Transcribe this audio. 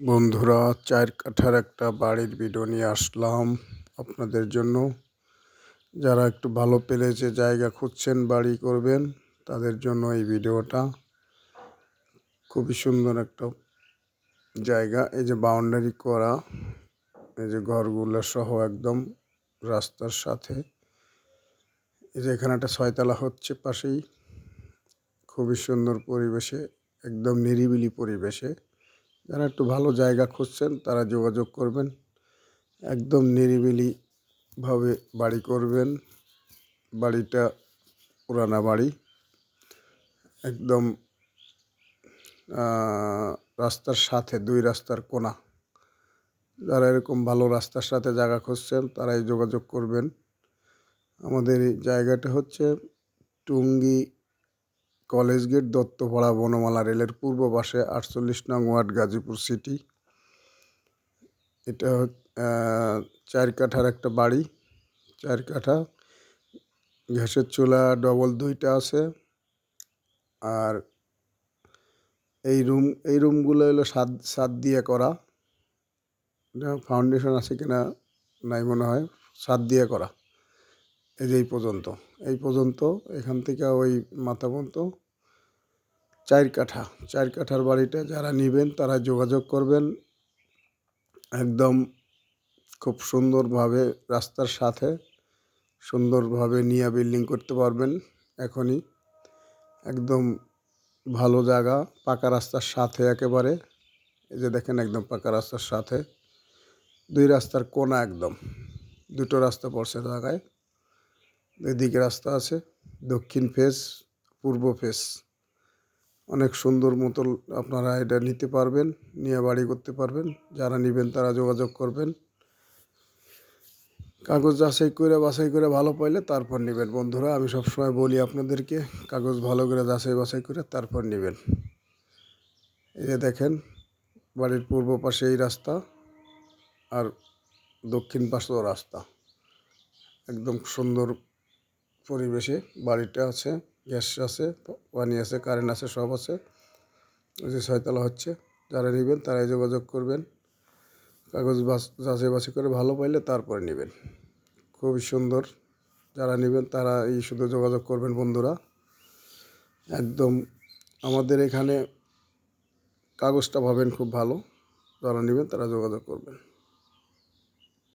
বন্ধুরা, ৪ কাঠার একটা বাড়ির ভিডিও নিয়ে আসলাম আপনাদের জন্য। যারা একটু ভালো পেলেছে জায়গা খুঁজছেন বাড়ি করবেন, তাদের জন্য এই ভিডিওটা। খুবই সুন্দর একটা জায়গা। এই যে বাউন্ডারি করা, এই যে ঘরগুলো সহ একদম রাস্তার সাথে। এই যে এখানে একটা ৬ তলা হচ্ছে পাশেই। খুবই সুন্দর পরিবেশে, একদম নিরিবিলি পরিবেশে। যারা একটু ভালো জায়গা খুঁজছেন তারা যোগাযোগ করবেন। একদম নিরিবিলিভাবে বাড়ি করবেন। বাড়িটা পুরানা বাড়ি, একদম রাস্তার সাথে, ২ রাস্তার কোনা। যারা এরকম ভালো রাস্তার সাথে জায়গা খুঁজছেন তারাই যোগাযোগ করবেন। আমাদের এই জায়গাটা হচ্ছে টুঙ্গি কলেজ গেট, দত্তপাড়া, বনমালা রেলের পূর্ব পাশে, ৪৮ নং ওয়ার্ড, গাজীপুর সিটি। এটা ৪ কাঠার একটা বাড়ি। ৪ কাঠা, গ্যাসের চুলা ডবল ২টা আছে। আর এই রুমগুলো হলো ছাদ দিয়ে করা। ফাউন্ডেশন আছে কিনা নাই মনে হয়, ছাদ দিয়ে করা। এই যে এই পর্যন্ত এখান থেকে ওই মাথা পর্যন্ত ৪ কাঠা। ৪ কাঠার বাড়িটা যারা নেবেন তারা যোগাযোগ করবেন। একদম খুব সুন্দরভাবে রাস্তার সাথে সুন্দরভাবে নিয়ে বিল্ডিং করতে পারবেন এখনই। একদম ভালো জায়গা, পাকা রাস্তার সাথে একেবারে। এই যে দেখেন, একদম পাকা রাস্তার সাথে, ২ রাস্তার কোনা একদম। ২টো রাস্তা পড়ছে জায়গায়। এদিকে রাস্তা আছে, দক্ষিণ ফেস, পূর্ব ফেস। অনেক সুন্দর মতো আপনারা এটা নিতে পারবেন, নিয়ে বাড়ি করতে পারবেন। যারা নেবেন তারা যোগাযোগ করবেন। কাগজ যাচাই করে বাছাই করে ভালো পাইলে তারপর নেবেন। বন্ধুরা, আমি সবসময় বলি আপনাদেরকে, কাগজ ভালো করে যাচাই বাছাই করে তারপর নেবেন। এই যে দেখেন, বাড়ির পূর্ব পাশে এই রাস্তা, আর দক্ষিণ পাশেও রাস্তা। একদম সুন্দর পরিবেশে বাড়িটা আছে। গ্যাস আছে, পানি আছে, কারেন্ট আছে, সব আছে। ওই যে ৬ তলা হচ্ছে। যারা নেবেন তারাই যোগাযোগ করবেন। কাগজ যাচাই বাছাই করে ভালো পাইলে তারপরে নেবেন। খুবই সুন্দর। যারা নেবেন তারা এই শুধু যোগাযোগ করবেন বন্ধুরা। একদম আমাদের এখানে কাগজটা পাবেন খুব ভালো। যারা নেবেন তারা যোগাযোগ করবেন।